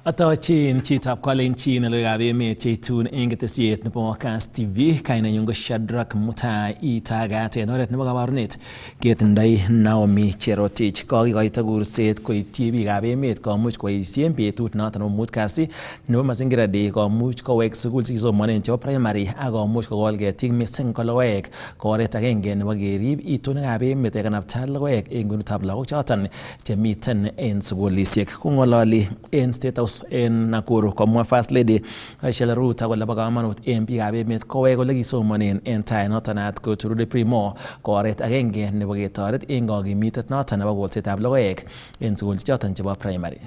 Atochin chitab Kalenjin logoiwekab emet cheitun eng ketesiet nebo KASS TV kainenyu ko Shadrack Mutai itagat en oret nebo kabarunet ketindoi Naomi Cherotich kokikoito kurset koityi biikab emet komuch koboisien betut noton nebo mut kasi nebo Mazingira Day komuch kowek sukul sikisomonen chebo primary ak komuch kokol ketik missing ko logoek ko oret agenge nebo kerib itonwekab emet kanapta logoek eng kwenutab lagok choton chemiten en sukulisiek. Kong'ololi en State House en Nakuru komwa First Lady Rachel Ruto kole bo kamanut en biikab emet kowek ole kisomonen en tai noton naat ko Turudi Primo ko oret agenge nebo ketoret en kokimitet noton nebo kolsetab logoek en sukulisiek choton chebo primary.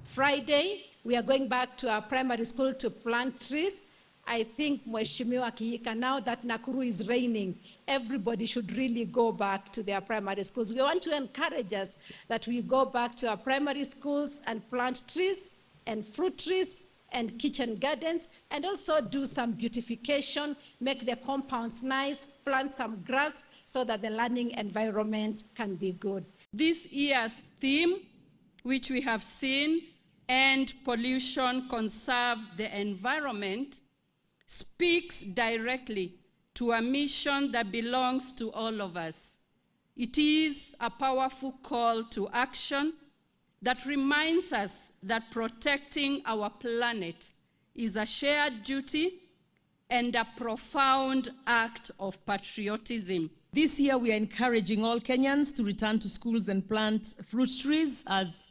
Friday, we are going back to our primary school to plant trees. I think, Mheshimiwa Kihika, now that Nakuru is raining, everybody should really go back to their primary schools. We want to encourage us that we go back to our primary schools and plant trees and fruit trees and kitchen gardens, and also do some beautification, make the compounds nice, plant some grass so that the learning environment can be good. This year's theme, which we have seen, End Pollution, Conserve the Environment, speaks directly to a mission that belongs to all of us. It is a powerful call to action that reminds us that protecting our planet is a shared duty and a profound act of patriotism. This year we are encouraging all Kenyans to return to schools and plant fruit trees, as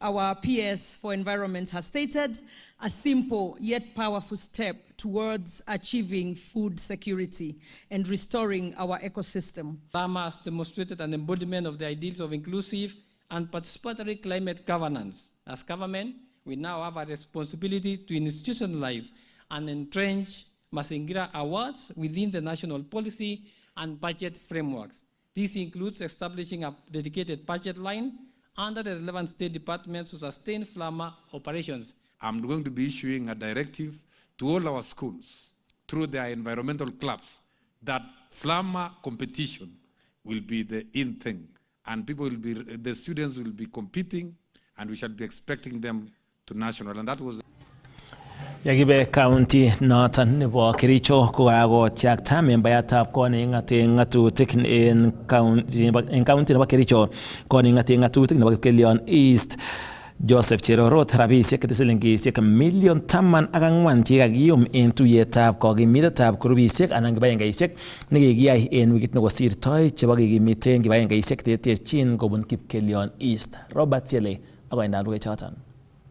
our PS for Environment has stated, a simple yet powerful step towards achieving food security and restoring our ecosystem. Farmers demonstrated an embodiment of the ideals of inclusive and participatory climate governance. As government, we now have a responsibility to institutionalize and entrench Mazingira Awards within the national policy and budget frameworks. This includes establishing a dedicated budget line under the relevant state departments to sustain farmer operations. I'm going to be issuing a directive to all our schools through their environmental clubs that farmer competition will be the in thing, and the students will be competing, and we shall be expecting them to national, and that was. Yakibe county noton nebo Kericho ko kakotyakta membayatab kot neking'ate ng'atutik en county nebo Kericho kot neking'ate ng'atutik nebo Kipkelion East Joseph Cherorot rabisiek silingisiek million 14 chekakiyum en tuyetab kokimitetab kurubisiek anan kibagengeisiek nekikiyai en wikit nekosirtoi chebo kikimiten kibagengeisiek terterchin kobun Kipkelion East. Robert Siele akoi ndalugei choton.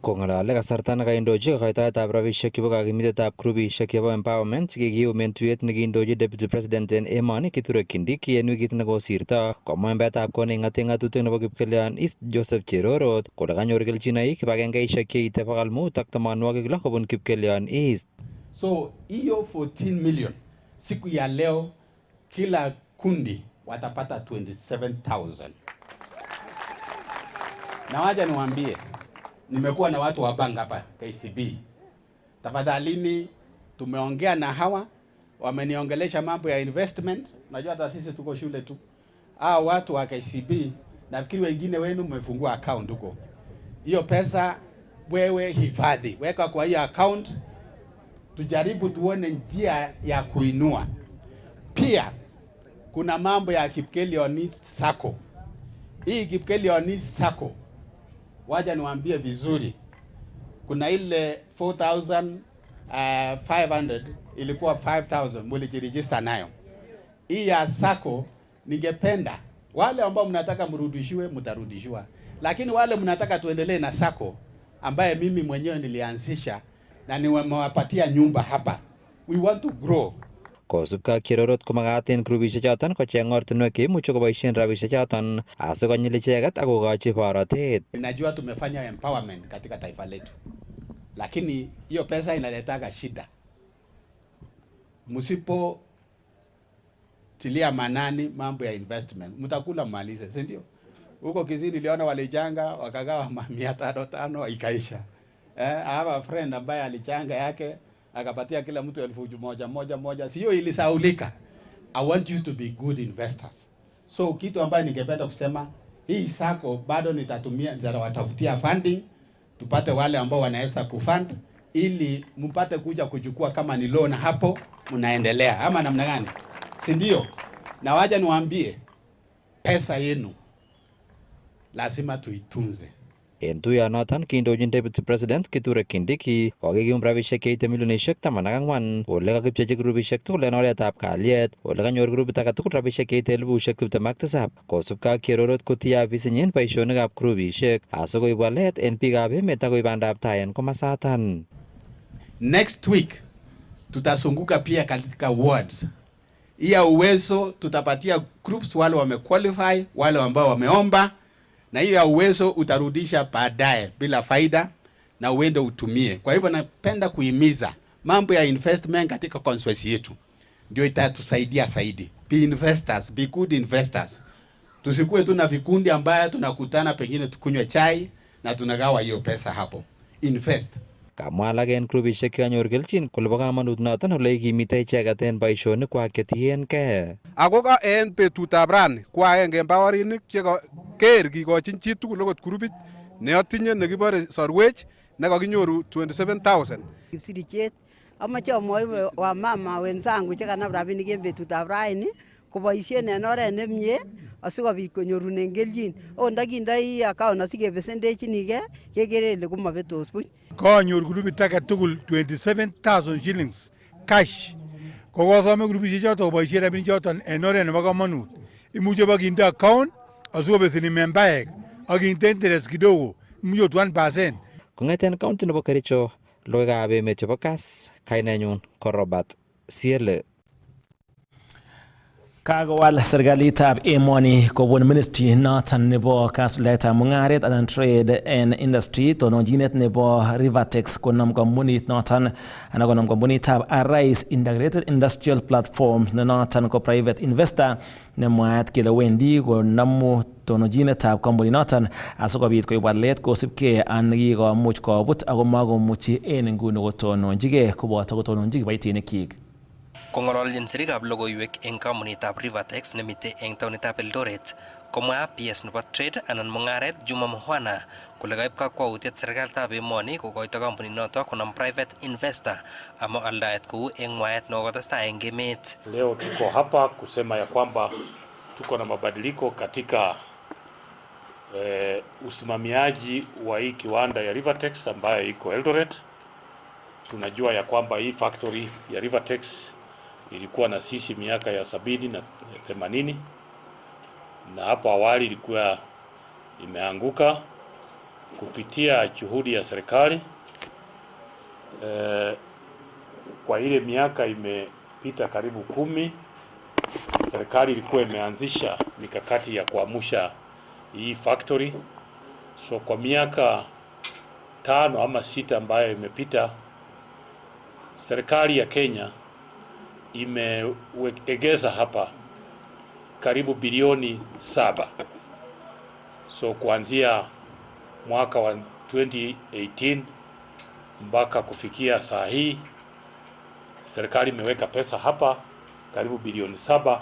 Kong'alale kasarta nekaindochi kakoitoetab rabisiek chebo kakimitetab grupisiek chebo empowerment chekikiyumen tuyet nekiindochi Deputy President en emoni Kithure Kindiki en wikit nekosirto, komwa membayatab kot neking'ate ng'atutik nebo Kipkelion East Joseph Cherorot kole kanyor kelchinoik kibagengeisiek cheite 586 kobun Kipkelion East. So hiyo 14 million siku ya leo kila kundi watapata 27,000. Na waja niwaambie, nimekuwa na watu wa bank hapa KCB. Tafadhalini, tumeongea na hawa, wameniongelesha mambo ya investment. Najua hata sisi tuko shule tu. Watu wa KCB, nafikiri wengine wenu mmefungua account huko. Hiyo pesa wewe hifadhi, weka kwa hiyo account, tujaribu tuone njia ya kuinua. Pia kuna mambo ya Kipkelion Sacco. Hii Kipkelion Sacco, waja niwaambie vizuri, kuna ile 4,500 ilikuwa 5,000 mlijiregister nayo. Hii ya Sacco ningependa wale ambao mnataka mrudishiwe mtarudishiwa, lakini wale mnataka tuendelee na Sacco ambaye mimi mwenyewe nilianzisha na nimewapatia nyumba hapa, we want to grow. Kosubkei ak Cherorot komakat en grupisiek choton kocheng ortinwek cheimuche koboisien rabisiek choton asikonyil icheket ak kokochi borotet. Najua tumefanya empowerment katika taifa letu, lakini hiyo pesa inaletaga shida. Msipo tilia manani mambo ya investment, mtakula malize, si ndio? Huko Kisii niliona walichanga wakagawa 500 ikaisha. Hapa friend ambaye alichanga yake akapatia kila mtu 1,000 sio ilisaulika. I want you to be good investors. So kitu ambaye ningependa kusema, hii Sacco bado nitawatafutia funding tupate wale ambao wanaweza kufund ili mpate kuja kuchukua kama ni loan hapo mnaendelea ama namna gani, si ndio? Na waje niwaambie, pesa yenu lazima tuitunze. En tuyonoton kindochin Deputy President Kithure Kindiki kokikiyum rabisiek cheite milionisiek 14 ole kakipchechi grupisiek tugul en oretab kalyet ole kanyor grupit age tugul rabisiek cheite 27,000 kosubkei ak cherorot kotiye afisinyin boisionikab grupisiek asikoib walet en biikab emet akoib bandaptai en komasaton. Next week tutazunguka pia katika wards. Iya uwezo tutapatia groups wale wamequalify, wale ambao wameomba, na hiyo ya uwezo utarudisha baadaye bila faida na uende utumie. Kwa hivyo napenda kuhimiza mambo ya investment katika constituency yetu. Ndio itatusaidia zaidi. Be investors, be good investors. Tusikue tu na vikundi ambayo tunakutana pengine tukunywe chai na tunagawa hiyo pesa hapo. Invest. Kamwa alak en grupisiek chekanyor kelchin kole bo kamanut noton ole ikimite icheget en boisionikwak chetiengei. Ako en betutab rani ko agenge en bawarinik chekaker kikochin chi tugul okot grupit neotinye nekibore Sorwech nekakinyoru 27,000. Kipsirichet amache amwoi wamama wenzangu chekanam rabinik en betutab raini koboisien en oret nemie asikobit konyorunen kelchin. Ndakindoi account asikebesendechinigei kekere ile komabetos buch. Kanyor grupit age tugul 27,000 shillings cash. Kokosome grupisiek choton koboisien rabinik choton en oret nebo kamanut. Imuche bakinde account asikobeseni membaek ak kinde interest kidogo, imuche 1%. Kong'eten county nebo Kericho, logoiwekab emet chebo KASS, kainenyun ko Robert Siele. Kagowal serikalitab emoni kobun ministry noton nebo kasuletab mung'aret anan trade and industry tononjinet nebo Rivertex konam kampunit noton anan konam kampunitab Arise Integrated Industrial Platforms ne noton ko private investor nemwaat kele wendi konamu tononjinetab kampunit noton asikobit koib walet kosibkei ak nekikomuch kobut ako makomuchi en inguni kotononjigei koboto kotononji kibaitinikyik. Kong'ololchin sirikab logoiwek eng kampunitap Rivertex nemite eng taonitab Eldoret, komwa PS nebo Trade anan Mung'aret Juma Muhwana kole kaib kakwautiet serikalitab emoni kokoito kampuninoto konam private investor ama aldaet kou eng mwaet nekokotestai eng emet. Leo tuko hapa kusema ya kwamba tuko na mabadiliko katika usimamiaji wa hii kiwanda ya Rivertex ambayo iko Eldoret. Tunajua ya kwamba hii factory ya Rivertex ilikuwa na sisi miaka ya 70 na 80 na hapo awali ilikuwa imeanguka kupitia juhudi ya serikali. Kwa ile miaka imepita karibu 10, serikali ilikuwa imeanzisha mikakati ya kuamsha hii factory. So kwa miaka 5 ama 6 ambayo imepita, serikali ya Kenya imeegeza hapa karibu bilioni 7. So kuanzia mwaka wa 2018 mpaka kufikia saa hii serikali imeweka pesa hapa karibu bilioni 7,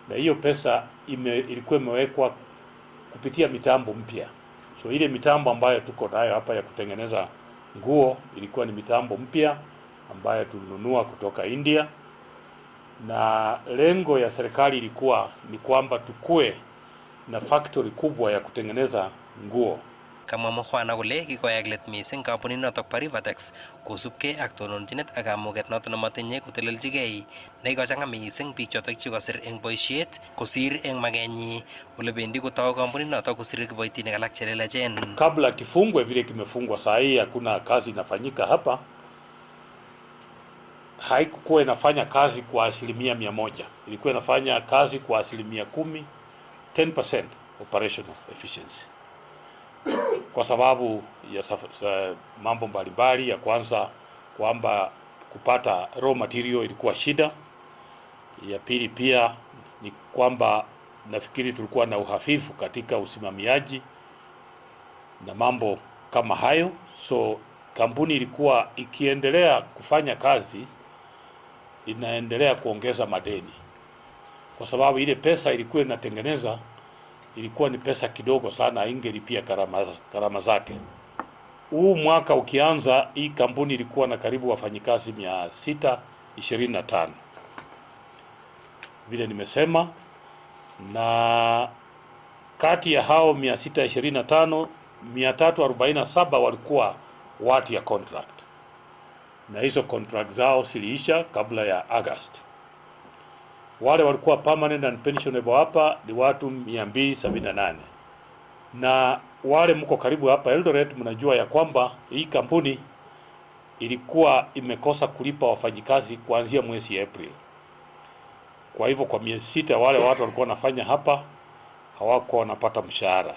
na hiyo pesa ilikuwa imewekwa kupitia mitambo mpya. So ile mitambo ambayo tuko nayo hapa ya kutengeneza nguo ilikuwa ni mitambo mpya ambayo tulinunua kutoka India, na lengo ya serikali ilikuwa ni kwamba tukue na factory kubwa ya kutengeneza nguo. Kamwa Muhwana kole kikoyak let mising kampuninoto bo Rivertex kosubkei ak tononjinet ak kamuget noto nematinye koteleljigei nekikochang'a mising biik chotok chekasir eng boisiet kosir eng magenyi ole bendi kotou kampuninoto kosir kiboitinik alak chelelachen. Kabla kifungwe vile kimefungwa, saa hii hakuna kazi inafanyika hapa. Haikuwa inafanya kazi kwa 100%, ilikuwa inafanya kazi kwa 10%, 10% operational efficiency, kwa sababu ya mambo mbalimbali. Ya kwanza kwamba kupata raw material ilikuwa shida. Ya pili pia ni kwamba nafikiri tulikuwa na uhafifu katika usimamiaji na mambo kama hayo. So kampuni ilikuwa ikiendelea kufanya kazi, inaendelea kuongeza madeni, kwa sababu ile pesa ilikuwa inatengeneza ilikuwa ni pesa kidogo sana, ingelipia gharama zake. huu mwaka ukianza, hii kampuni ilikuwa na karibu wafanyikazi 625 vile nimesema, na kati ya hao 625, 347 walikuwa watu ya contract, na hizo contract zao ziliisha kabla ya August. Wale walikuwa permanent and pensionable hapa ni watu 278, na wale mko karibu hapa Eldoret mnajua ya kwamba hii kampuni ilikuwa imekosa kulipa wafanyikazi kuanzia mwezi April. Kwa hivyo kwa miezi 6 wale watu walikuwa wanafanya hapa hawakuwa wanapata mshahara.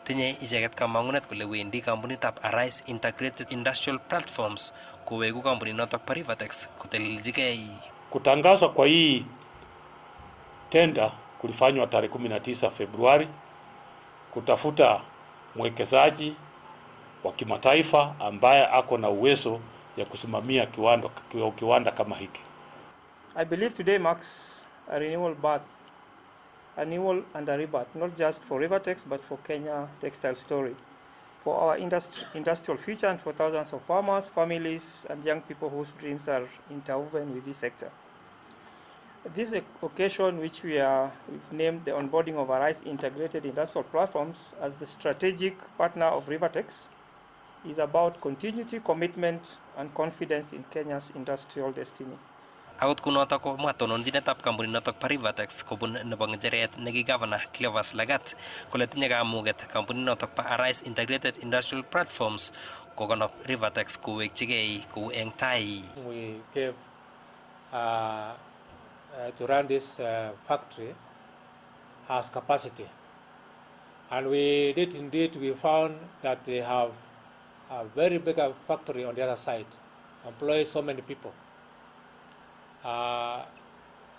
Tinye icheket kamangunet kole wendi kampunitab Arise Integrated Industrial Platforms kowegu kampunit notok pa Rivatex kuteleljigei. Kutangazwa kwa hii tenda kulifanywa tarehe 19 Februari kutafuta mwekezaji wa kimataifa ambaye ako na uwezo ya kusimamia kiwanda kama hiki. I believe today marks a renewal and a rebirth, not just for Rivatex but for Kenya textile story, for our industrial future and for thousands of farmers, families and young people whose dreams are interwoven with this sector. This occasion, which we've named the onboarding of Arise Integrated Industrial Platforms as the strategic partner of Rivatex, is about continuity, commitment and confidence in Kenya's industrial destiny. Akot kunotok ko matononjinetab kampunit notok pa Rivatex kobun nebo ngecheret negi Governor Cleophas Lagat kole tinye kamuget kampunit notok pa Arise Integrated Industrial Platforms kokonop Rivatex kowekchigei kou eng tai. We gave to run this factory has capacity, and we found that they have a very big factory on the other side, employs so many people.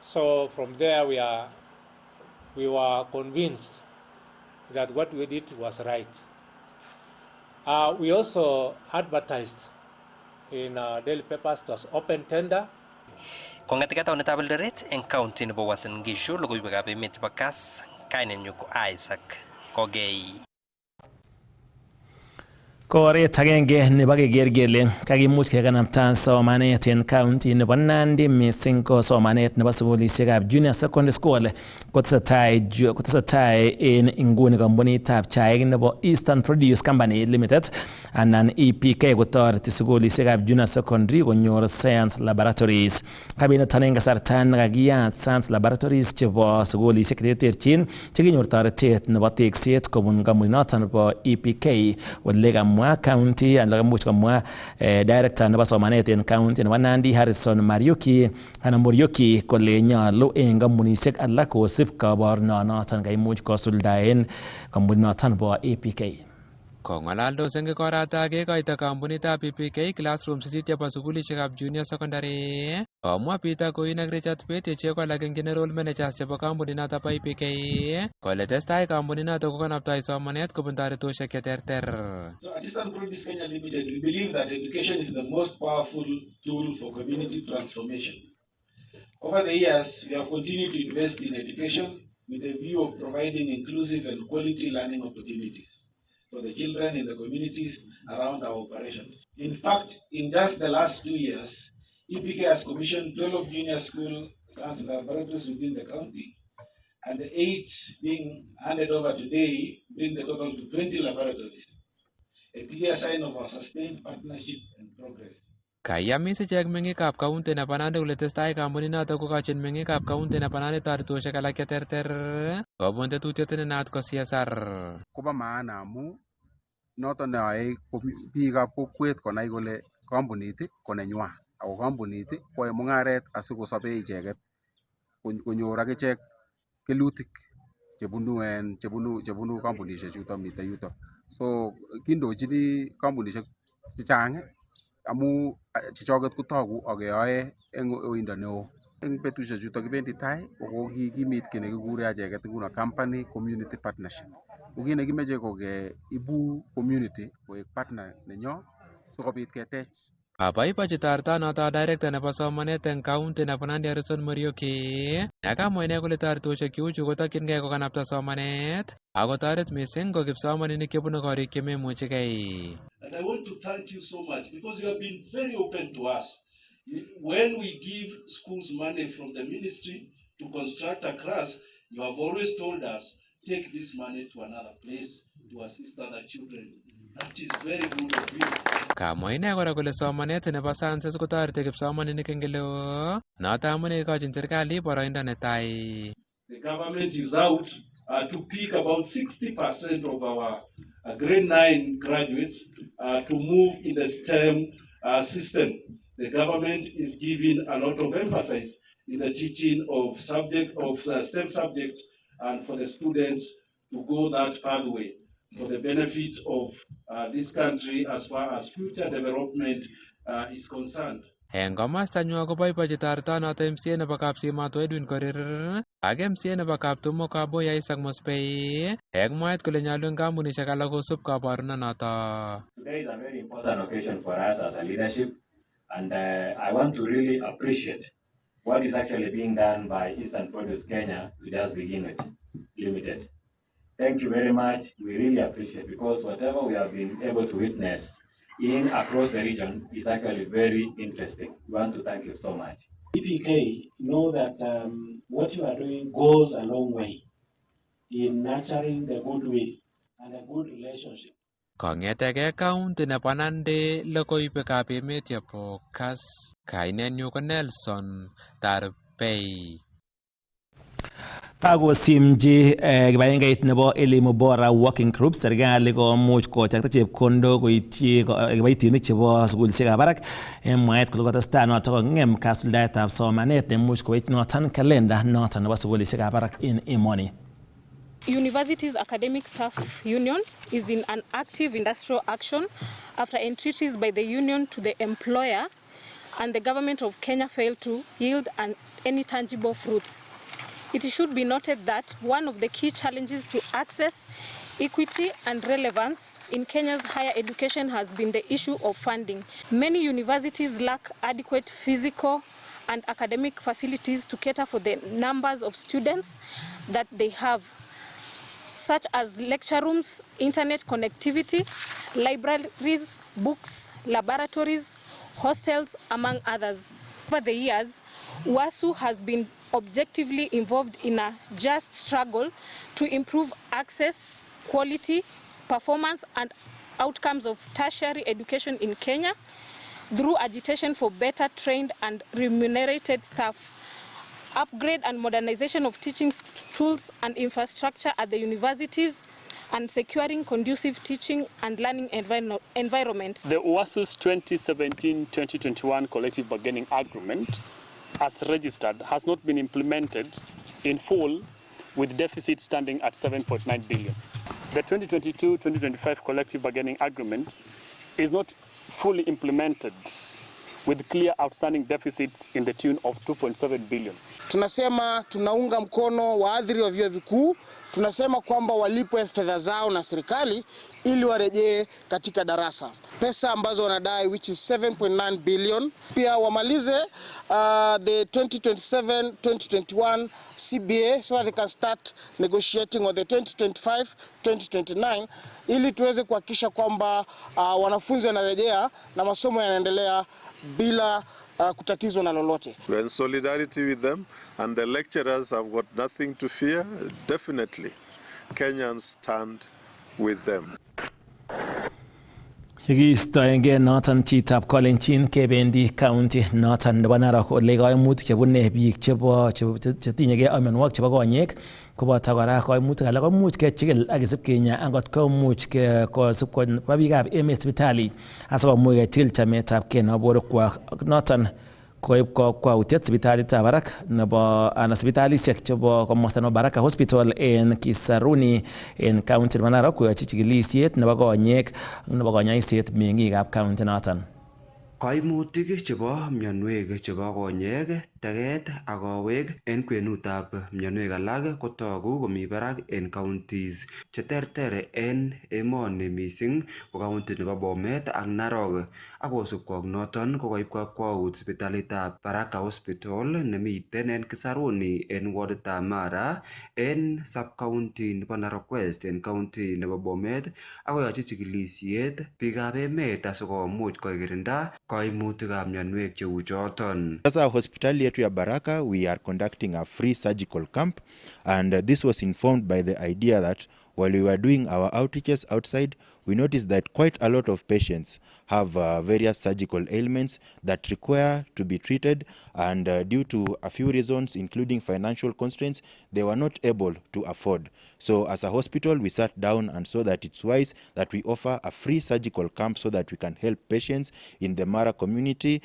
So from there we were convinced that what we did was right. We also advertised in daily papers. It was open tender. Kongetika taonitab Eldoret eng county nebo Uasin Gishu, logoiwekab emet chebo KASS, kainenyu ko Isaac Kogei. Koret agenge nebo keker kele kakimuch kekanapta somanet en county nebo Nandi missing ko somanet nebo sukulisiekab junior secondary school kotesetai en inguni kampunitab chaik nebo Eastern Produce Company Limited anan EPK kotoreti sukulisiekab junior secondary konyor science laboratories. Kabineton en kasarta nekakiyat science laboratories chebo sukulisiek cheterterchin chekinyor toretet nebo tekset kobun kampuninoton nebo EPK ole county and kamuch kamwa director nebo somanet en county nebo Nandi Harrison Mariuki anan Morioki kole nyolu en kampunisiek alak kosib kabornonoton kaimuch kosuldaen kampuninoton nebo APK. Kong'alaldos eng ikorata kekoito kampunitab EPK classroom 8 chebo sukulisiekab junior secondary. Komwa Peter Koin ak Richard Pete ichek alak eng general managers chebo kampuninoto bo EPK kole testai kampuninoto kokanaptoi somanet kobun toretosiek cheterter. So at Eastern Produce Kenya Limited, we believe that education is the most powerful tool for community transformation. Over the years, we have continued to invest in education with a view of providing inclusive and quality learning opportunities for the children in the communities around our operations. In fact, in just the last 2 years, EPK has commissioned 12 junior school science laboratories within the county, and the 8 being handed over today bring the total to 20 laboratories, a clear sign of our sustained partnership and progress. Kayamis ichek meng'ikab kaunti nebo Nandi kole testai kampuninoto kokochin meng'ikab kaunti nebo Nandi toretosiek alak cheterter kobun tetutiet nenaat ko CSR. Kobo maana amu noton neyoe biikab kokwet konai kole kampunit ko nenywa ako kampunit koyoe mung'aret asikosobe icheket konyor akichek kelutik chebunu kampunisiek chuto mitei yuto. So kindochini kampunisiek chechang amu chechoket kotogu akeyoe eng oindo neo. Eng betusiek chuto kibendi tai ko kikimit kiy nekikure acheket nguno company community partnership. Ko kit nekimeche ko keibu community koek partner nenyo sikobit ketech Kabaibachi tartanoto director nebo somanet eng county nebo Nandi Harrison Morioki akamwa ine kole taretoshek cheu chu kotokyingei kokanapta somanet akotoret mising ko kipsomaninik chebunu korik chememuchigei. And I want to thank you so much because you have been very open to us. When we give schools money from the ministry to construct a class, you have always told us, take this money to another place to assist other children. That is very good of you. Kamwa ine kora kole somanet nebo sciences kotoreti kipsomaninik eng eleo, noto amune ikochin serikali boroindo netai. The government is out to pick about 60% of our grade 9 graduates to move in the STEM system. The government is giving a lot of emphasis in the teaching of STEM subject and for the students to go that pathway for the benefit of this country as far as future development is concerned. Eng komastanyu koboibochi tartanoto MCA nebo Kapsimato Edwin Korir ak MCA nebo Kaptumo Kaboya Isaac Mospei eng mwaet kole nyalu eng kampunishek alak kosub kaborunonoto. Today is a very important occasion for us as a leadership, and I want to really appreciate what is actually being done by Eastern Produce Kenya to Just Begin With Limited. Thank you very much. We really appreciate, because whatever we have been able to witness in across the region is actually very interesting. We want to thank you so much. EPK, know that what you are doing goes a long way in nurturing the goodwill and a good relationship. Kongetege county nebo Nandi logoiwekab emet chebo KASS, kainenyu ko Nelson Tarbei. Takosimchi kibagengeit nebo Elimu Bora Working Group serikali komuch kochakta chepkondok koityi kiboitinik chebo sukulishekab barak eng mwaet kole kotestai noto kong'em kasuldaetab somanet nemuch kowech noton kalenda noton nebo sukulishekab barak en emoni. Universities Academic Staff Union is in an active industrial action after entreaties by the union to the employer and the government of Kenya failed to yield any tangible fruits. It should be noted that one of the key challenges to access, equity and relevance in Kenya's higher education has been the issue of funding. Many universities lack adequate physical and academic facilities to cater for the numbers of students that they have, such as lecture rooms, internet connectivity, libraries, books, laboratories, hostels, among others. Over the years, WASU has been objectively involved in a just struggle to improve access, quality, performance, and outcomes of tertiary education in Kenya through agitation for better trained and remunerated staff, upgrade and modernization of teaching tools and infrastructure at the universities, and securing conducive teaching and learning environment. The WASU's 2017-2021 collective bargaining agreement, as registered, has not been implemented in full, with deficit standing at 7.9 billion. The 2022-2025 collective bargaining agreement is not fully implemented, with clear outstanding deficits in the tune of 2.7 billion. Tunasema tunaunga mkono waadhiri wa vyuo vikuu, tunasema kwamba walipwe fedha zao na serikali ili warejee katika darasa. Pesa ambazo wanadai, which is 7.9 billion. Pia wamalize the 2027-2021 CBA so that they can start negotiating on the 2025-2029 ili tuweze kuhakikisha kwamba wanafunzi wanarejea na masomo yanaendelea bila kutatizwa na lolote. We're in solidarity with them, and the lecturers have got nothing to fear. Definitely, Kenyans stand with them. Kistoenge noton chitab Kolenjin kebendi county noton nebo Narok ole koimutik chebune biik chetinyegei ak mionwogik chebo konyek koboto kora koimutik alak komuch kechigil ak kisib kinya angot komuch kosib koba biikab emet sipitali asikomuch kechigil chametabgei nebo borwekwak noton koib kokwautiet sipitalitab barak nebo sipitalisiek chebo komosta nebo Baraka Hospital en Kisaruni en county nebo Narok koyochi chikilisiet nebo konyek nebo konyoiset meng'ikab county noton. Kaimutik chebo mionwek chebo konyek, teget ak kowek en kwenutab mionwek alak kotogu komi barak en counties cheterter en emoni mising ko county nebo Bomet ak Narok. Ak kosubkei ak noton ko koib kakwaut sipitalitab Baraka Hospital nemiten en Kisaruni en warditab Mara en sub-county nebo Narok West en county nebo Bomet ak koyochi chikilisiet biikab emet asikomuch kokirinda kaimutikab mionwek cheu choton. Sasa hospitali yetu ya Baraka, we are conducting a free surgical camp, and this was informed by the idea that while we were doing our outreaches outside, we noticed that quite a lot of patients have various surgical ailments that require to be treated, and due to a few reasons, including financial constraints, they were not able to afford. So as a hospital, we sat down and saw that it's wise that we offer a free surgical camp so that we can help patients in the Mara community,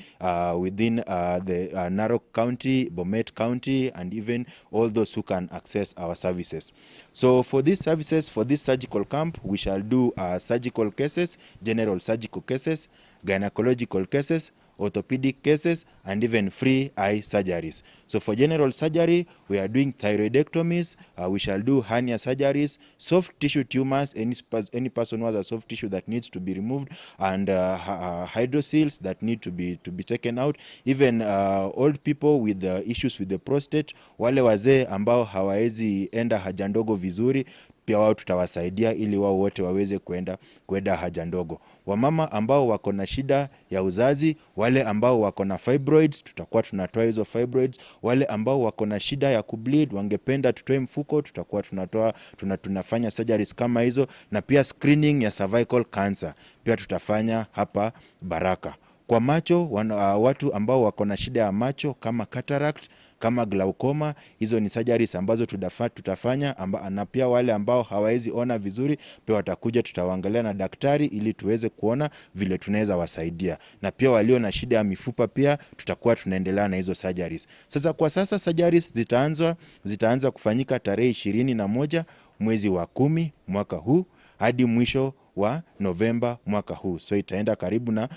within the Narok County, Bomet County, and even all those who can access our services. So for these services, for this surgical camp, we shall do surgical cases, general surgical cases, gynecological cases, orthopedic cases, and even free eye surgeries. So for general surgery, we are doing thyroidectomies, we shall do hernia surgeries, soft tissue tumors, any person who has a soft tissue that needs to be removed, and hydrocele that need to be taken out, even old people with issues with the prostate, wale wazee ambao hawaezi enda haja ndogo vizuri, pia wao tutawasaidia ili wao wote waweze kwenda haja ndogo. Wamama ambao wako na shida ya uzazi, wale ambao wako na fibroids, tutakuwa tunatoa hizo fibroids. Wale ambao wako na shida ya kubleed, wangependa tutoe mfuko, tutakuwa tunafanya surgeries kama hizo, na pia screening ya cervical cancer pia tutafanya hapa Baraka. Kwa macho, watu ambao wako na shida ya macho kama cataract, kama glaucoma, hizo ni surgeries ambazo tutafanya, na pia wale ambao hawawezi ona vizuri pia watakuja, tutawaangalia na daktari ili tuweze kuona vile tunaweza wasaidia. Na pia walio na shida ya mifupa pia tutakuwa tunaendelea na hizo surgeries. Sasa kwa sasa surgeries zitaanza kufanyika tarehe 21 mwezi wa 10 mwaka huu hadi mwisho wa Novemba mwaka huu. So itaenda karibu na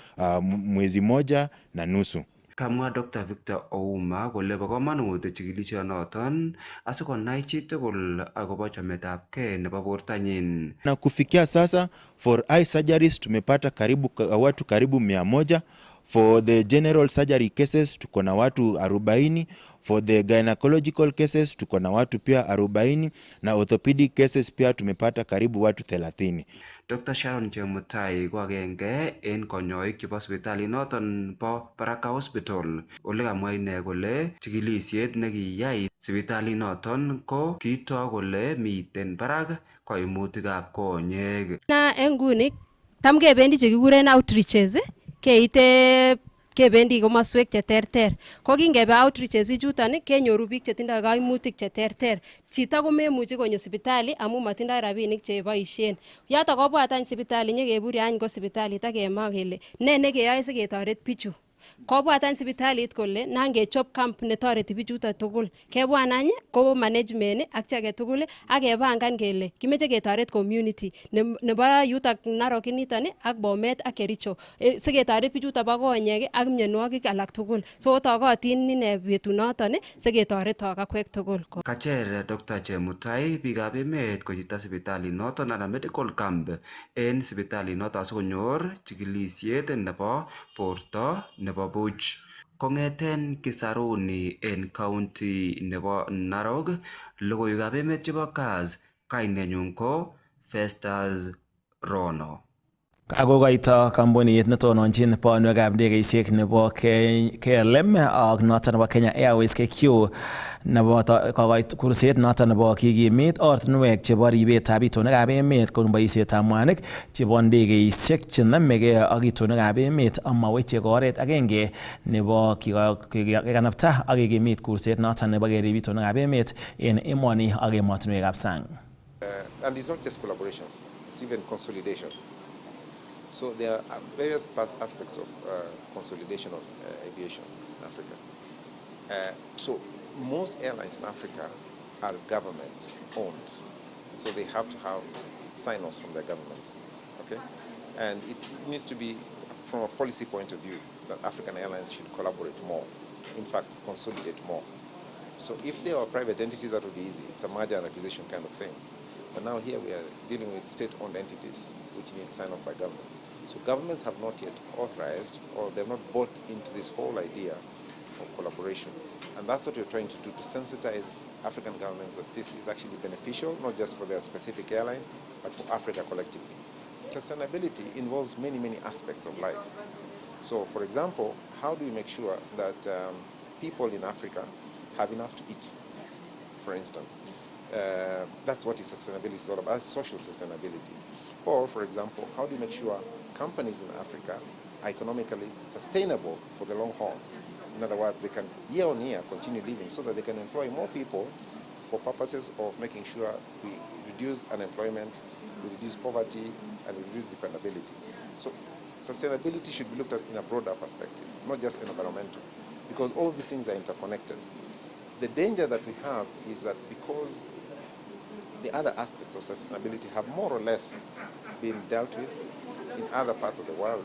mwezi 1.5. Kamwa Dr. Victor Ouma kole bo komonut chikilisionoton asikonai chitugul akobo chametabgei nebo bortanyin. Na kufikia sasa for eye surgeries tumepata watu karibu 100. For the general surgery cases tuko na watu 40. For the gynecological cases tuko na watu pia 40, na orthopedic cases pia tumepata karibu watu 30. Dr. Sharon Chemutai ko agenge en konyoik chebo sipitalit noton bo Baraka Hospital. Ole kamwa ine kole chikilisiet nekiyai sipitalit noton ko kiito kole miten barak kaimutikab konyek. Na en nguni tam kebendi chekikuren outreaches, kebendi komoswek cheterter. Ko kingebe outreaches ichuton kenyoru biik chetindoi kaimutik cheterter. Chito komemuchi konyo sipitali amun matindoi rabinik cheboisien. Yotok kobwat any sipitali nyekebure any ko sipitalit ak kemwa kele ne nekeyoe siketoret bichu. Kobwat any sipitalit kole nan kechop camp netoreti bichuton tugul. Kebwan any ko management ak chi age tugul ak kebangan kele kimeche ketoret community nebo yutok Narok niton ak Bomet ak Kericho siketoret bichuton bo konyek ak mionwogik alak tugul. So tokotin ine betunoton siketoretok akwek tugul. Kacher Dr. Chemutai biikab emet kochita sipitalit noton anan medical camp en sipitalit noton asikonyor chikilisiet nebo borto nebo buch. Kong'eten Kisaruni en county nebo Narok, logoiwekab emet chebo KASS, kainenyun ko Festus Rono. Kakokoito kampunit netononchin banwekab ndegeisiek nebo KLM ak noton nebo Kenya Airways KQ nebo kurset noton nebo kikimit ortinwek chebo ribetab itonwekab emet kobun boisietab mwanik chebo ndegeisiek chenomegei ak itonwekab emet amaweche oret agenge nebo kekanapta ak kikimit kurset noton nebo kerib itonwekab emet en emoni ak emotinwekab sang. And it's not just collaboration, it's even consolidation. So there are various aspects of consolidation of aviation in Africa. So most airlines in Africa are government owned. So they have to have sign-offs from their governments, okay? And it needs to be, from a policy point of view, that African airlines should collaborate more, in fact, consolidate more. So if they are private entities, that would be easy. It's a merger and acquisition kind of thing. But now here we are dealing with state-owned entities, which need sign-off by governments. So governments have not yet authorized, or they've not bought into this whole idea of collaboration. And that's what we're trying to do, to sensitize African governments that this is actually beneficial, not just for their specific airline, but for Africa collectively. Sustainability involves many, many aspects of life. So, for example, how do we make sure that people in Africa have enough to eat, for instance? That's what sustainability is all about, social sustainability. Or, for example, how do you make sure companies in Africa are economically sustainable for the long haul? In other words, they can year on year continue living so that they can employ more people for purposes of making sure we reduce unemployment, we reduce poverty, and we reduce dependability. So sustainability should be looked at in a broader perspective, not just environmental, because all these things are interconnected. The danger that we have is that because the other aspects of sustainability have more or less been dealt with in other parts of the world,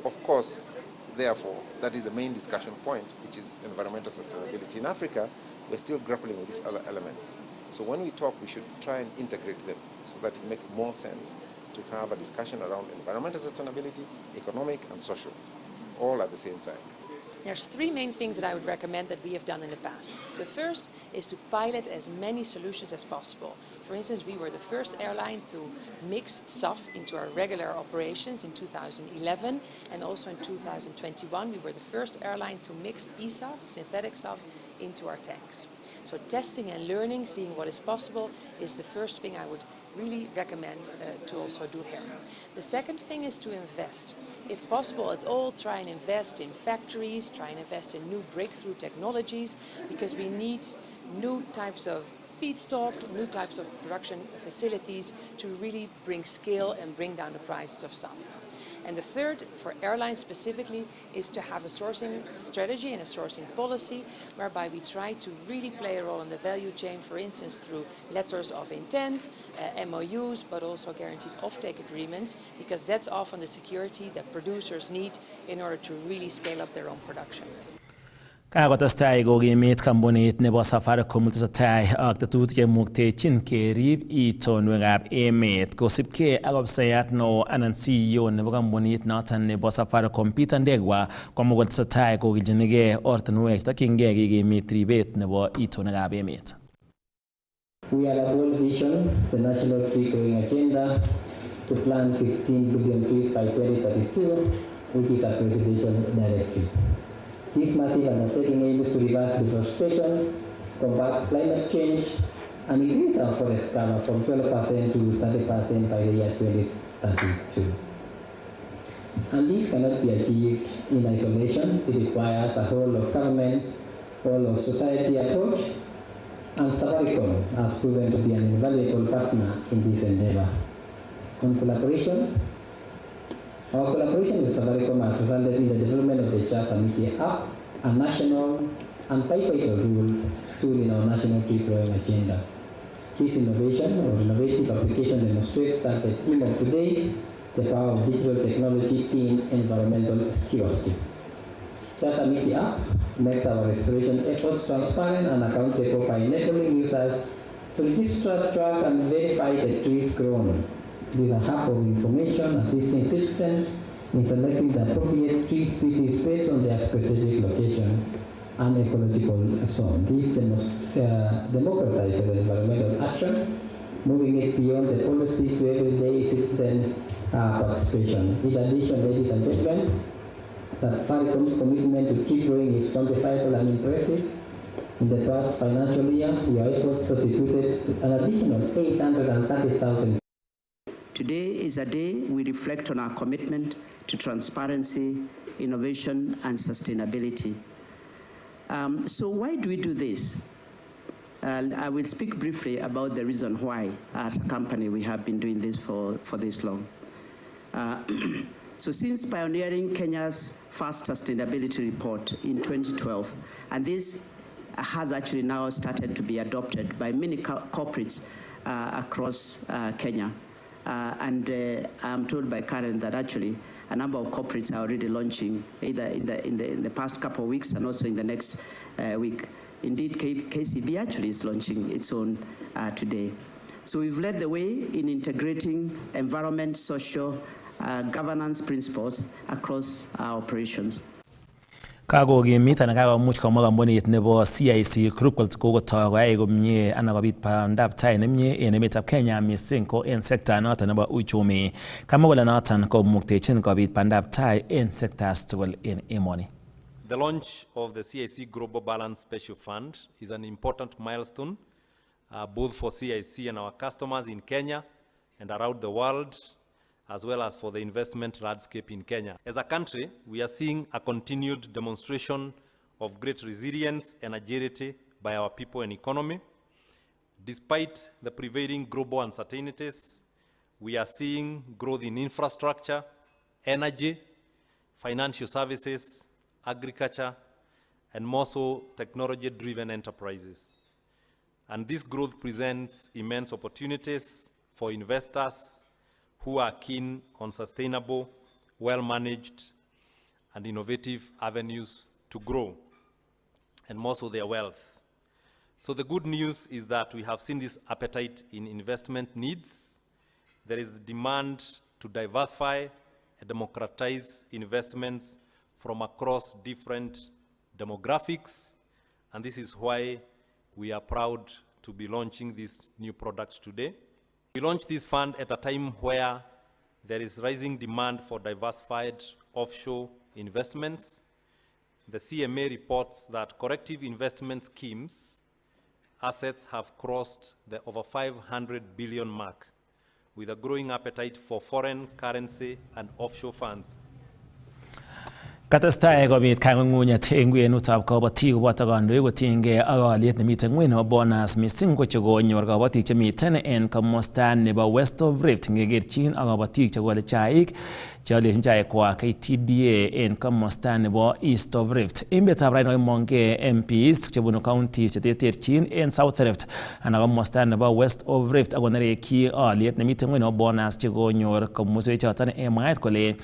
of course, therefore, that is the main discussion point, which is environmental sustainability. In Africa, we're still grappling with these other elements. So when we talk, we should try and integrate them so that it makes more sense to have a discussion around environmental sustainability, economic and social, all at the same time. There's three main things that I would recommend that we have done in the past. The first is to pilot as many solutions as possible. For instance, we were the first airline to mix SAF into our regular operations in 2011, and also in 2021 we were the first airline to mix eSAF, synthetic SAF, into our tanks. So testing and learning, seeing what is possible, is the first thing I would really recommend to also do here. The second thing is to invest. If possible at all, try and invest in factories, try and invest in new breakthrough technologies, because we need new types of feedstock, new types of production facilities to really bring scale and bring down the prices of SAF. And the third, for airlines specifically, is to have a sourcing strategy and a sourcing policy whereby we try to really play a role in the value chain, for instance, through letters of intent, MOUs, but also guaranteed offtake agreements, because that's often the security that producers need in order to really scale up their own production. Kakotestai kokimit kampunit nebo Safaricom tesetai ak tetutik chemuktechin kerib itonwekab emet kosibkei ak ofisayat neo anan CEO nebo kampunit noton nebo Safaricom Peter Ndegwa komwa kotesetai kokiljinigei ortinwek chetokyingei kekimit ribet nebo itonwekab emet. We have a bold vision, the National Tree Growing Agenda, to plant 15 billion trees by 2032, which is a presidential directive. This massive undertaking aims to reverse deforestation, combat climate change, and increase our forest cover from 12% to 30% by the year 2032. And this cannot be achieved in isolation. It requires a whole of government, whole of society approach, and Safaricom has proven to be an invaluable partner in this endeavor. On collaboration, our collaboration with Safaricom has resulted in the development of the KASS app, a national and pivotal tool in our national tree growing agenda. This innovation or innovative application demonstrates that the theme of today, the power of digital technology in environmental stewardship. KASS app makes our restoration efforts transparent and accountable by enabling users to register, track, and verify the trees grown. It is a hub of information assisting citizens in selecting the appropriate tree species based on their specific location and ecological zone. This democratizes environmental action, moving it beyond the policy to everyday citizen participation. In addition, ladies and gentlemen, Safaricom's commitment to tree growing is quantifiable and impressive. In the past financial year, your efforts contributed to an additional 830,000. Today is a day we reflect on our commitment to transparency, innovation, and sustainability. So why do we do this? I will speak briefly about the reason why, as a company, we have been doing this for this long. So since pioneering Kenya's first sustainability report in 2012, and this has actually now started to be adopted by many corporates across Kenya, And I'm told by Karen that actually a number of corporates are already launching either in the past couple of weeks and also in the next week. Indeed, KCB actually is launching its own today. So we've led the way in integrating environment, social, governance principles across our operations. Kakokimit anan kakomuch komwa kampunit nebo CIC Group kokotoi koyai komie anan kobit bandaptai nemie en emetab Kenya mising ko en sekta noton nebo uchumi. Kamwa kole noton komuktechin kobit bandaptai en sectors tugul en emoni. The launch of the CIC Global Balance Special Fund is an important milestone both for CIC and our customers in Kenya and around the world, as well as for the investment landscape in Kenya. As a country, we are seeing a continued demonstration of great resilience and agility by our people and economy. Despite the prevailing global uncertainties, we are seeing growth in infrastructure, energy, financial services, agriculture, and more so technology-driven enterprises. And this growth presents immense opportunities for investors who are keen on sustainable, well-managed, and innovative avenues to grow, and more so their wealth. So the good news is that we have seen this appetite in investment needs. There is demand to diversify and democratize investments from across different demographics, and this is why we are proud to be launching these new products today. We launched this fund at a time where there is rising demand for diversified offshore investments. The CMA reports that collective investment schemes assets have crossed the over 500 billion mark, with a growing appetite for foreign currency and offshore funds. Katestai kobit kang'ung'unyet en kwenutab kabatik koboto kandoik kotiengei ak aliet nemiten ng'weny nebo bonus mising ko chekonyor kabatik chemiten en komosta nebo West of Rift ngekerchin ak kabatik chekole chaik cheolechin chaikwak KTDA en komosta nebo East of Rift. Emetab Raini kokimong'e MPs chebunu counties cheterterchin en South Rift anan komosta nebo West of Rift ako nerekyi aliet nemiten ng'weny nebo bonus chekonyor komoswek choton en mwaet kole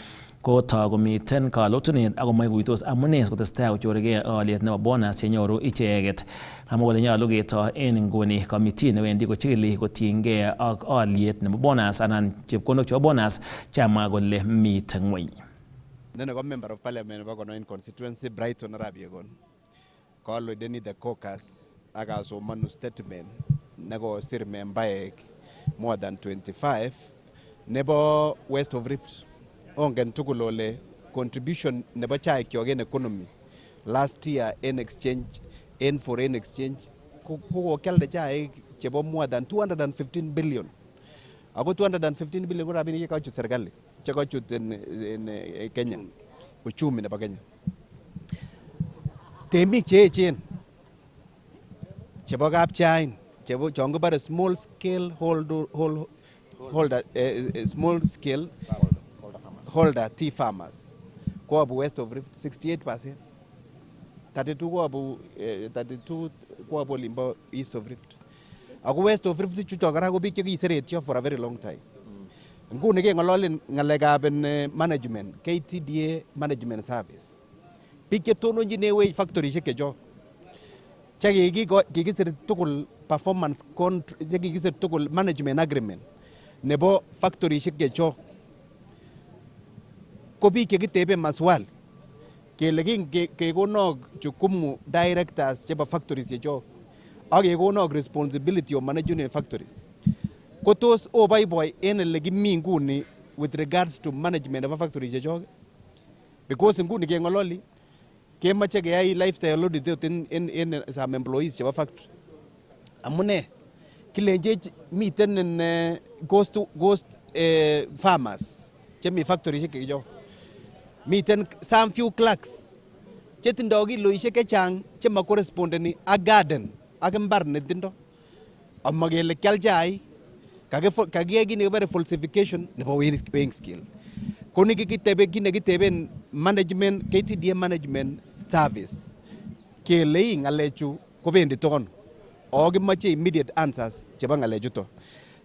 kotoi komiten kalotunet ako maikuitos amune sikotestai kochorgei aliet nebo bonus chenyoru icheket. Kamwa kole nyolu ketoi en nguni committee newendi kochikili kotiengei ak aliet nebo bonus anan chepkondok chebo bonus chamwa kole miten ng'weny. Nene ko member of parliament nebo Konoin constituency Brighton Arap Yegon. Koalodeni the caucus akasomanu statement nekosir membaek more than 25 nebo West of Rift. Ongen tugul ole contribution nebo chaik kyok en economy last year in exchange in foreign exchange kokialde chaik chebo more than 215 billion. Ako 215 billion ko rabinik chekachut serikali chekachut in Kenya, uchumi nebo Kenya. Temik che echen chebo kapchain chebo chon kibare small scale holder tea farmers ko abu West of Rift 68%, 32 ko abu limbo East of Rift. Ako West of Rift chuto kora ko biik chekiseretyo for a very long time. Nguni keng'ololen ng'alekab management, KTDA management service. Biik chetononjin ewech factorishek chechok chekikisir tugul performance chekikisir tugul management agreement nebo factorishek chechok ko biik chekitebe maswali kele kekonok jukumu directors chebo factories chechok ak kekonok responsibility of managing a factory ko tos oboiboi en ele kimi nguni with regards to management of factories chechok, because nguni keng'ololi kemoche keyai lifestyle audit in some employees chebo factory. Amune kilenjech miten in ghost farmers chemi factories chechok, miten some few clerks chetindo kiloishek chechang chema correspondeni ak garden ak mbar netindo amma kele kial chaik kakiyai kit nekibore falsification nebo weighing scale. Ko nikitebe kit nekiteben management KTDA management service kele ng'alechu kobendi tono o kimoche immediate answers chebo ng'alechuto.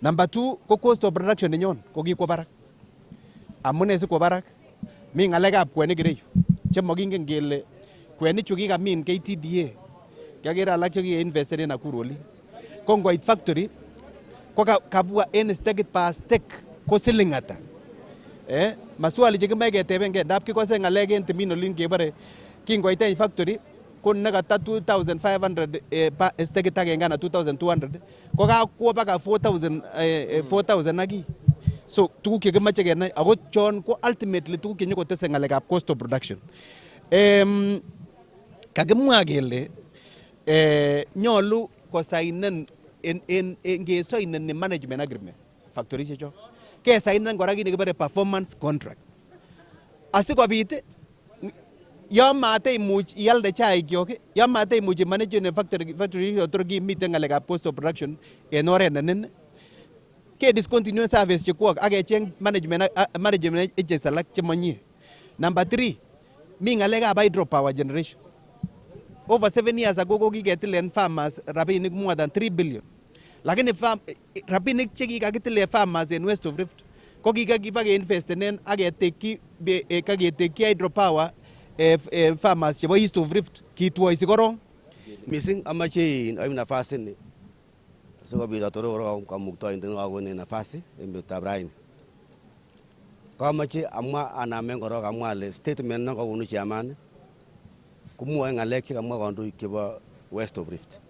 Number 2 ko cost of production nenyon ko kikwo barak. Amune sikwo barak? Mi ngalekab kwenik ireyu che mokingen kele kwenik chu kikamin KTDA kiaker alak che kikeinvesten en Nakuru oli. Ko ngoit factory ko kabwa en stekit pa stek ko siling ata. Maswali chekimoe ketebenge ndap kikose ngalek en timin olin kebore kingoit en factory ko nekata 2500 pa stekit agenge ana 2200 ko kakwo baka 4000 aki. So tuguk chekimoche kenai ako chon ko ultimately tuguk chenyokotese ngalekab cost of production. Kakimwa kele nyolu kosainen en kesainen management agreement factory checho. Kesainen kora kit nekibore performance contract. Asikobit yon mataimuch ialde chaikyok, yon mataimuch management factory yotor kimiten ngalekab cost of production en oret nenin, ke discontinue service chekwok ak kecheng management agents alak chemanyie. Number 3, mi ngalekab hydropower generation. Over 7 years ago ko kiketilen farmers rabinik more than 3 billion. Lakini rabinik che kikakitile farmers en West of Rift ko kikakiba keinvestenen ak keteki hydropower farmers chebo East of Rift kitwoisi korong. Missing amache aib nafasi ni sikobit atoro kamuktoindet nekakoni nafasi en betutab raini. Kamache amwa anamen korok amwa ale statement nekakonu chairman komwoe ngalek chekamwa kandoik chebo West of Rift.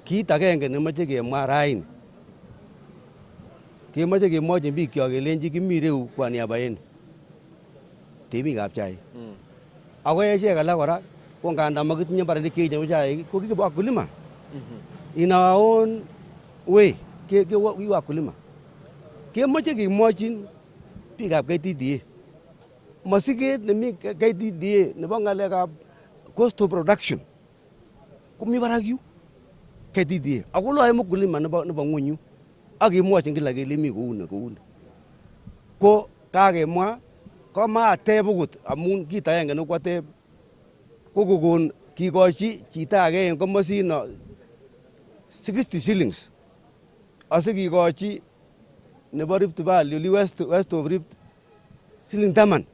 Kit agenge nemoche kemwa raini, kemoche kemwochin bikyok kelenji kimi ireu kwa niaba yenu temikab chaik. Ako echek alak kora ko nganda makitinye mbarenik cheechen chebo chaik ko kikibo wakulima. In our own way, we wakulima. Kemoche kemwochin biikab KTDA. Masiket nemi KTDA nebo ngalekab cost of production komi barak yu KTDA. Ako loe mkulima nebo ngwony yu ak kemwochin kila kele mi kouni. Ko kakemwa ko mateb okot amun kit agenge nekwateb ko kokon kikochi chito age en komosino 60 shillings asikikochi nebo Rift Valley oli West of Rift siling 10.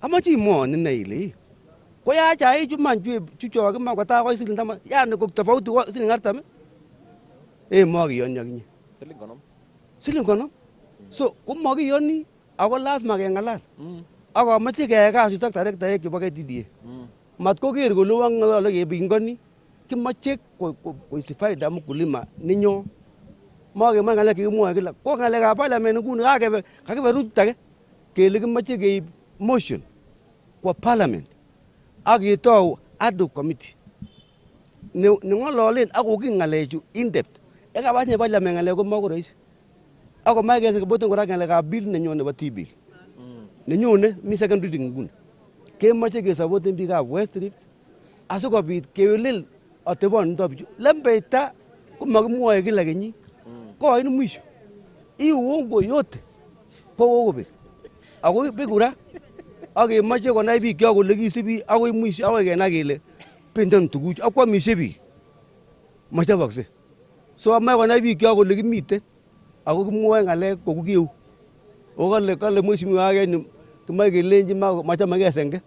Amache imwon ine ile ko ya chai chuman chucho kima kota ko siling 10 yani ko tofauti siling 40. Makiyoni akinye. Siling 50. So ko makiyoni ako lazima kengalal. Ak amache keyai kasit ak tarektaek chebo KTDA. Mat koker kole wang'alale kepingoni kimache koistify da mkulima ninyo. Makemwa ngalek chekimwoe kila. Ko ngalekab parliament nguni kakibe rutit age kele kimache keib motion kwa parliament ak ketou ad hoc committee neng'ololen ak koki ngalechu in depth. Ekabanye parliament ngalek ko mako rahisi. Ako mae kesikoboten kora ngalekab bill nenyone nebo T-bill. Nenyone mi second reading nguni. Kemoche kesapoten biikab West Rift asikobit kewelel ateboniton bichu. Lembeita ko makimwoe kila kenyit. Koin mwisho. Hii uongo yote ko kokobek. Ako bekura ak kemoche konai bikyok kole kisibi akoi mwisho akoi kenai kele benden tuguchu ak kwamisie biik. Machobokse. So amache konai bikyok kole kimiten ako kimwoe ngalek kou kieu. Kale mheshimiwa age ni kimoe kelenji machamegei senge.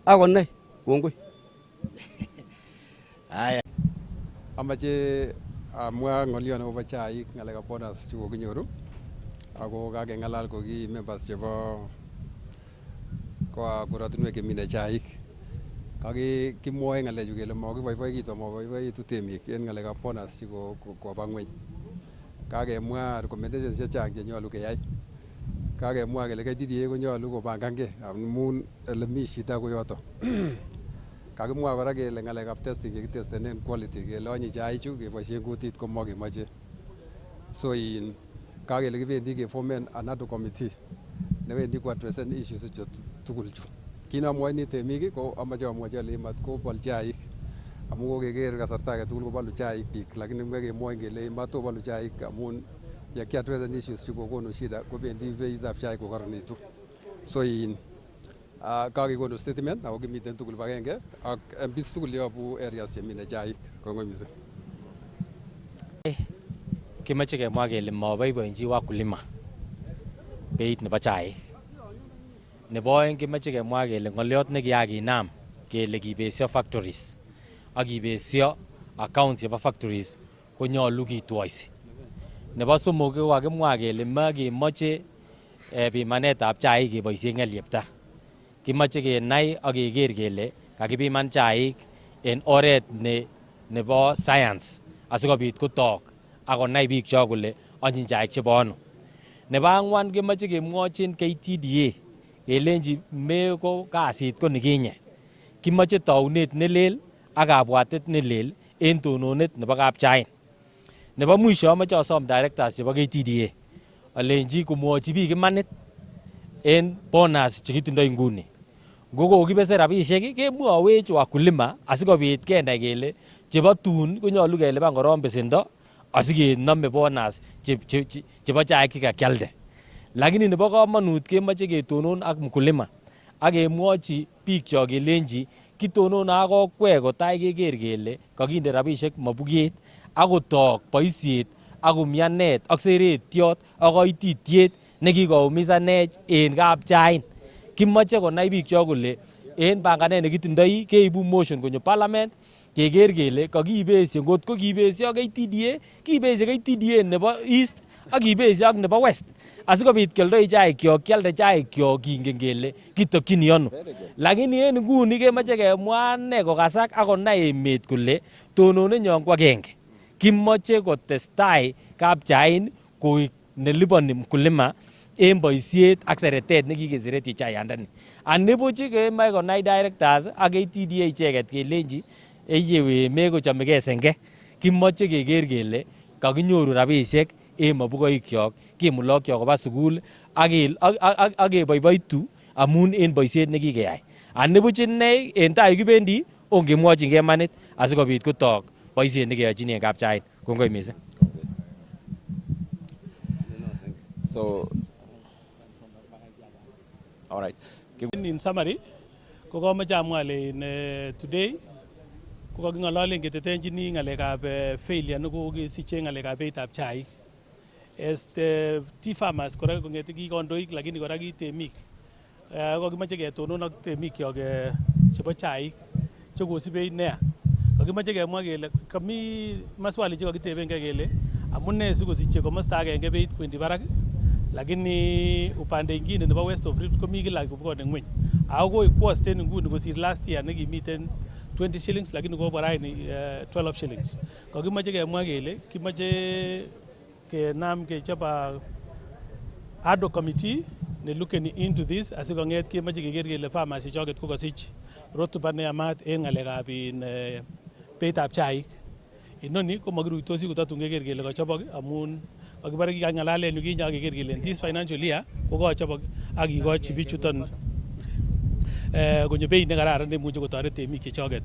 Akonai kongoi. Haya. Amache amwa ng'olyon akobo chaik ngalekab bonus chekokinyoru ako kakengalal ko ki members chebo korotinwek chemine chaik. Kimwoe ngalechu kele makiboiboitu temik en ngalekab bonus chekoba ngweny. Kakemwa recommendations chechang chenyolu keyai. Kakemwa kele KTDA konyolu kobangange amun ele mi shida ko yoto. Kakimwa kora kele ngalekab testing chekitestenen quality kele onye chaichu keboisien kutit ko mokemoche. So kakele kibendi keformen another committee newendi kuaddressen issues chu tugul chu. Kinomwoini temik ko amache amwochi ale mat kobol chaik amun kokeker kasarta age tugul kobolu chaik biik lakini mekemwoin kele matobolu chaik amun yakiaddressen issues chu kokonu shida kobendi beitab chaik kokoronitu. So kakekonu statement ako kimiten tugul bagenge ak MPs tugul yobu areas chemine chaik. Kongoi missing. Kimache kemwa kele maboiboenchi wakulima beit nebo chaik. Nebo oeng kimache kemwa kele ng'olyot nekiakinam kele kibesio factories ak kibesio accounts chebo factories konyolu kitwoisi. Nebo somok ko kakimwa kele makemoche pimanetab chaik keboisien ng'elyepta. Kimache kenai ak keker kele kakipiman chaik en oret nebo science asikobit kotok akonai biik cho kole anyiny chaik chebo ano. Nebo ang'wan kemoche kemwochin KTDA kelenji meko kasit ko nikinye. Kimoche taunet nelel ak kabwatet nelel en tononet nebo kapchain. Nebo mwisho amoche asom directors chebo KTDA alenji komwochi biik imanit en bonus chekitindoi nguni. Ngoko kibese rabisiek kemwowech wakulima asikobit kenai kele chebo tun konyolu kelipan koron besendo asikenome bonus chebo chaik chekakialde. Lakini nebo komonut kemoche ketonon ak mkulima ak kemwochi biik cho kelenji kitonon ak okwek kotai keker kele kakinde rabisiek mabuket ak kotok boisiet ak umianet ak seretiot ak koititiet nekikoumisanech en kapchain. Kimoche konai biik cho kole en panganet nekitindoi keibu motion konyo parliament keker kele kakibesio ngotko kibesio KTDA kibesio KTDA nebo East ak kibesio ak nebo West asikobit kioldoi chaikyok kialde chaikyok kingen kele kitokyini ano. Lakini en nguni kemoche kemwa ane kokasak ak konai emet kole tononenyon ko agenge. Kimoche kotestai kapchain koik neliponi mkulima en boisiet ak seretet nekikeseretyi chayandani. Anibuch kemoche konai directors ak KTDA icheket kelenji eyewe mekochomegei senge. Kimoche keker kele kakinyoru rabisiek en mabukoikyok kimulokyok koba sukul ak keboiboitu amun en boisiet nekikeyai. Anibuch inei en tai kibendi ongemwochinge manit asikobit kotok boisiet nekeyochini en kapchain. Kongoi missing. So, all right. In summary, ko komoche amwa ale today ko kaking'ololen ketetenjini ng'alekab failure nekokisiche ng'alekab beitab chaik. As tea farmers kora kong'ete ki kandoik lakini kora ki temik. Kokimoche ketonon ak temikyok chebo chaik chekosich beit neya. Kokimoche kemwa kele kami maswali chekokitebengei kele amune sikosiche komosta agenge beit kwendi barak lakini upande ingine nebo West of Rift komi kila kobwone ngweny. Ako koi kwosten nguni kosir last year nekimiten 20 shillings lakini kobo raini 12 shillings. Kokimoche kemwa kele kimoche kenam kechop ad hoc committee ne looking into this asikong'et kemoche keker kele farmers ichoket ko kasich rotuba neyamat en ng'alekab beitab chaik. Inoni ko makiruitosi kotatun keker kele kachobok amun kakibare kikang'alalen yukinye ak keker kele this financial year ko kachobok ak kikochi bichuton konyo beit nekararan nemuche kotoret temik chechoket.